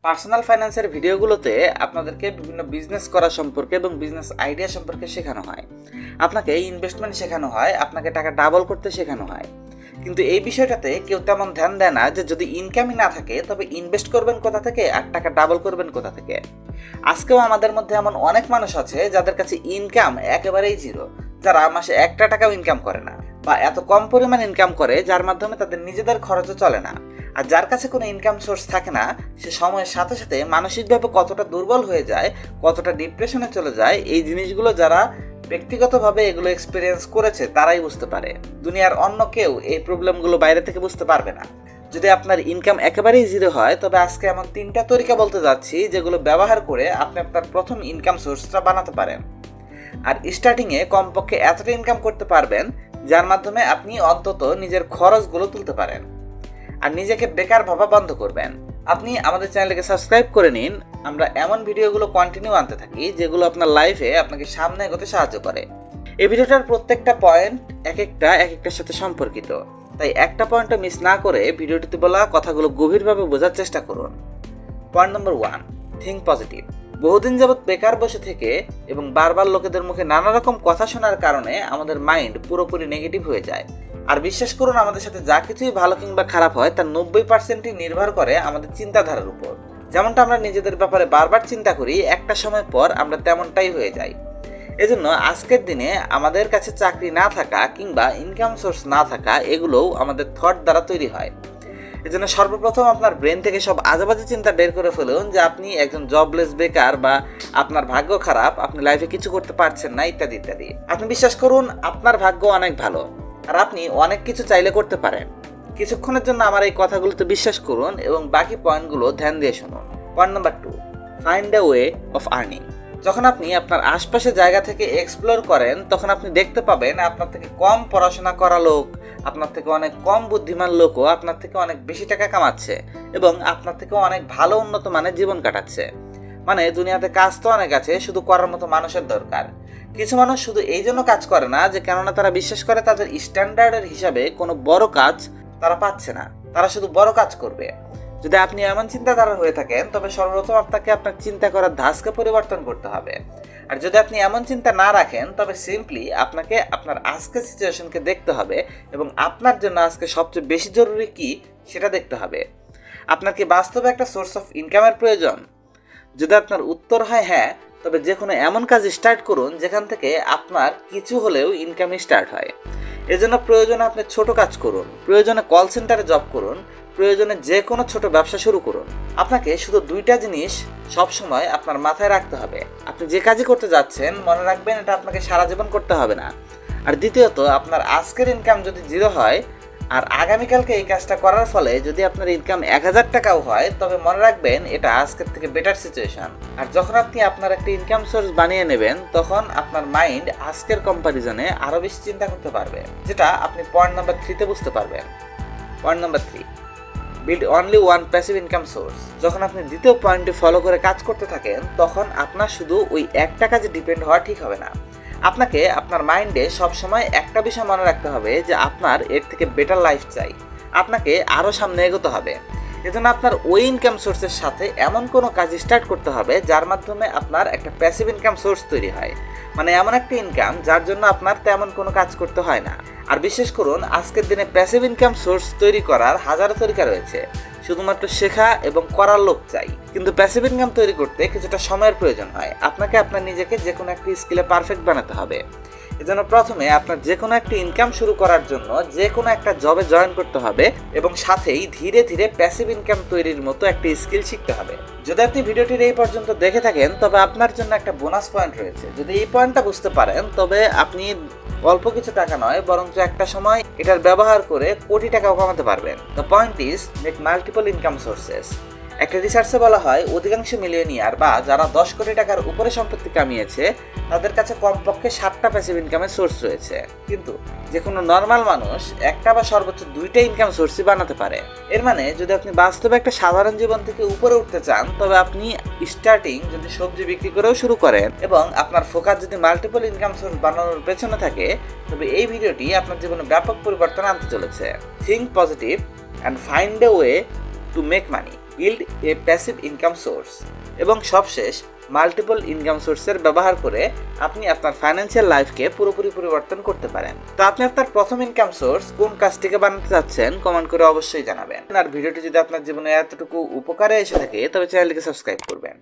Personal ফাইন্যান্সের ভিডিওগুলোতে আপনাদেরকে বিভিন্ন বিজনেস করা সম্পর্কে এবং বিজনেস আইডিয়া সম্পর্কে শেখানো হয়। আপনাকে ইনভেস্টমেন্ট শেখানো হয়, আপনাকে টাকা ডাবল করতে শেখানো হয়। কিন্তু এই বিষয়টাতে কেউ তেমন ধ্যান দেয় না যে যদি ইনকামই না থাকে তবে ইনভেস্ট করবেন কোথা থেকে আর টাকা ডাবল করবেন কোথা থেকে। আজকেও আমাদের মধ্যে এমন অনেক মানুষ আছে যাদের কাছে ইনকাম একেবারেই জিরো, যারা মাসে একটা টাকাও ইনকাম করে না বা এত কম পরিমাণ ইনকাম করে যার মাধ্যমে তাদের নিজেদের খরচও চলে না। আর যার কাছে কোনো ইনকাম সোর্স থাকে না সে সময়ের সাথে সাথে মানসিকভাবে কতটা দুর্বল হয়ে যায়, কতটা ডিপ্রেশনে চলে যায়, এই জিনিসগুলো যারা ব্যক্তিগতভাবে এগুলো এক্সপিরিয়েন্স করেছে তারাই বুঝতে পারে। দুনিয়ার অন্য কেউ এই প্রবলেমগুলো বাইরে থেকে বুঝতে পারবে না। যদি আপনার ইনকাম একেবারেই জিরো হয় তবে আজকে এমন 3টা তরিকা বলতে যাচ্ছি যেগুলো ব্যবহার করে আপনি আপনার প্রথম ইনকাম সোর্সটা বানাতে পারেন। আর স্টার্টিংয়ে কমপক্ষে এতটা ইনকাম করতে পারবেন যার মাধ্যমে আপনি অন্তত নিজের খরচগুলো তুলতে পারেন আর নিজেকে বেকার ভাবা বন্ধ করবেন। আপনি আমাদের চ্যানেলকে সাবস্ক্রাইব করে নিন। আমরা এমন ভিডিওগুলো কন্টিনিউ আনতে থাকি যেগুলো আপনার লাইফে আপনাকে সামনে এগোতে সাহায্য করে। এই ভিডিওটার প্রত্যেকটা পয়েন্ট এক একটার সাথে সম্পর্কিত, তাই একটা পয়েন্টও মিস না করে ভিডিওটিতে বলা কথাগুলো গভীরভাবে বোঝার চেষ্টা করুন। Point number 1, think positive. বহুদিন যাবৎ বেকার বসে থেকে এবং বারবার লোকেদের মুখে নানা রকম কথা শোনার কারণে আমাদের মাইন্ড পুরোপুরি নেগেটিভ হয়ে যায়। আর বিশ্বাস করুন, আমাদের সাথে যা কিছুই ভালো কিংবা খারাপ হয় তার 90%ই নির্ভর করে আমাদের চিন্তাধারার উপর। যেমনটা আমরা নিজেদের ব্যাপারে বারবার চিন্তা করি, একটা সময় পর আমরা তেমনটাই হয়ে যাই। এজন্য আজকের দিনে আমাদের কাছে চাকরি না থাকা কিংবা ইনকাম সোর্স না থাকা এগুলোও আমাদের থট দ্বারা তৈরি হয়। এজন্য সর্বপ্রথম আপনার ব্রেন থেকে সব আজেবাজে চিন্তা বের করে ফেলুন যে আপনি একজন জবলেস বেকার বা আপনার ভাগ্য খারাপ, আপনি লাইফে কিছু করতে পারছেন না, ইত্যাদি ইত্যাদি। আপনি বিশ্বাস করুন, আপনার ভাগ্য অনেক ভালো আর আপনি অনেক কিছু চাইলে করতে পারেন। কিছুক্ষণের জন্য আমার এই কথাগুলোতে বিশ্বাস করুন এবং বাকি পয়েন্টগুলো ধ্যান দিয়ে শুনুন। Point number 2, find a way of earning. যখন আপনি আপনার আশপাশের জায়গা থেকে এক্সপ্লোর করেন তখন আপনি দেখতে পাবেন আপনার থেকে কম পড়াশোনা করা লোক, আপনার থেকে অনেক কম বুদ্ধিমান লোকও আপনার থেকে অনেক বেশি টাকা কামাচ্ছে এবং আপনার থেকে অনেক ভালো উন্নত মানের জীবন কাটাচ্ছে। মানে দুনিয়াতে কাজ তো অনেক আছে, শুধু করার মতো মানুষের দরকার। কিছু মানুষ শুধু এই জন্য কাজ করে না যে কেননা তারা বিশ্বাস করে তাদের স্ট্যান্ডার্ডের হিসাবে কোনো বড় কাজ তারা পাচ্ছে না, তারা শুধু বড় কাজ করবে। যদি আপনি এমন চিন্তাধারা হয়ে থাকেন তবে সর্বপ্রথম আপনাকে আপনার চিন্তা করার ধাঁচকে পরিবর্তন করতে হবে। আর যদি আপনি এমন চিন্তা না রাখেন তবে সিম্পলি আপনাকে আপনার আজকের সিচুয়েশনকে দেখতে হবে এবং আপনার জন্য আজকে সবচেয়ে বেশি জরুরি কি সেটা দেখতে হবে। আপনার কি বাস্তবে একটা সোর্স অফ ইনকামের প্রয়োজন? যদি আপনার উত্তর হয় হ্যাঁ, তবে যে কোনো এমন কাজ স্টার্ট করুন যেখান থেকে আপনার কিছু হলেও ইনকাম স্টার্ট হয়। এজন্য প্রয়োজনে আপনি ছোট কাজ করুন, প্রয়োজনে কল সেন্টারে জব করুন, প্রয়োজনে যে কোনো ছোট ব্যবসা শুরু করুন। আপনাকে শুধু 2টা জিনিস সবসময় আপনার মাথায় রাখতে হবে। আপনি যে কাজই করতে যাচ্ছেন মনে রাখবেন এটা আপনাকে সারা জীবন করতে হবে না। আর দ্বিতীয়ত, আপনার আজকের ইনকাম যদি 0 হয় আর আগামীকালকে এই কাজটা করার ফলে যদি আপনার ইনকাম 1000 টাকাও হয় তবে মনে রাখবেন এটা আজকের থেকে বেটার সিচুয়েশন। আর যখন আপনি আপনার একটা ইনকাম সোর্স বানিয়ে নেবেন তখন আপনার মাইন্ড আজকের কম্পারিজনে আরও বেশি চিন্তা করতে পারবে, যেটা আপনি পয়েন্ট নাম্বার 3-তে বুঝতে পারবেন। Point number 3, build only one passive income source. যখন আপনি দ্বিতীয় পয়েন্টটি ফলো করে কাজ করতে থাকেন তখন আপনার শুধু ওই একটা কাজে ডিপেন্ড হওয়া ঠিক হবে না। আপনাকে আপনার মাইন্ডে সবসময় একটা বিষয় মনে রাখতে হবে যে আপনার এর থেকে বেটার লাইফ চাই, আপনাকে আরও সামনে এগোতে হবে। এজন্য আপনার ওই ইনকাম সোর্সের সাথে এমন কোনো কাজ স্টার্ট করতে হবে যার মাধ্যমে আপনার একটা প্যাসিভ ইনকাম সোর্স তৈরি হয়। মানে এমন একটা ইনকাম যার জন্য আপনার তেমন কোনো কাজ করতে হয় না। আর বিশেষ করুন, আজকের দিনে প্যাসিভ ইনকাম সোর্স তৈরি করার হাজারো তরিকা রয়েছে, শুধুমাত্র শেখা এবং করার লোক চাই। কিন্তু প্যাসিভ ইনকাম তৈরি করতে কিছুটা সময়ের প্রয়োজন হয়। আপনাকে আপনার নিজেকে যে কোনো একটি স্কিলে পারফেক্ট বানাতে হবে। এজন্য প্রথমে আপনার যে কোনো একটি ইনকাম শুরু করার জন্য যে কোনো একটা জবে জয়েন করতে হবে এবং সাথেই ধীরে ধীরে প্যাসিভ ইনকাম তৈরির মতো একটি স্কিল শিখতে হবে। যদি আপনি ভিডিওটির এই পর্যন্ত দেখে থাকেন তবে আপনার জন্য একটা বোনাস পয়েন্ট রয়েছে। যদি এই পয়েন্টটা বুঝতে পারেন তবে আপনি অল্প কিছু টাকা নয় বরঞ্চ একটা সময় এটার ব্যবহার করে কোটি টাকাও কমাতে পারবেন। The point is make multiple income sources. একটা রিসার্চে বলা হয় অধিকাংশ মিলিয়নিয়ার বা যারা 10 কোটি টাকার উপরে সম্পত্তি কামিয়েছে তাদের কাছে কমপক্ষে 7টা প্যাসিভ ইনকামের সোর্স রয়েছে। কিন্তু যে কোনো নর্মাল মানুষ একটা বা সর্বোচ্চ 2টা ইনকাম সোর্সই বানাতে পারে। এর মানে যদি আপনি বাস্তবে একটা সাধারণ জীবন থেকে উপরে উঠতে চান তবে আপনি স্টার্টিং যদি সবজি বিক্রি করেও শুরু করেন এবং আপনার ফোকাস যদি মাল্টিপল ইনকাম সোর্স বানানোর পেছনে থাকে তবে এই ভিডিওটি আপনার জীবনে ব্যাপক পরিবর্তন আনতে চলেছে। Think positive and find a way to make money. Yield A passive income source, এবং সবশেষ মাল্টিপল ইনকাম সোর্সের ব্যবহার করে আপনি আপনার ফাইন্যান্সিয়াল লাইফকে পুরোপুরি পরিবর্তন করতে পারেন। তো আপনি আপনার প্রথম ইনকাম সোর্স কোন কাজটিকে বানাতে চাচ্ছেন কমেন্ট করে অবশ্যই জানাবেন। আর ভিডিওটি যদি আপনার জীবনে এতটুকু উপকারে এসে থাকে তবে চ্যানেলটিকে সাবস্ক্রাইব করবেন।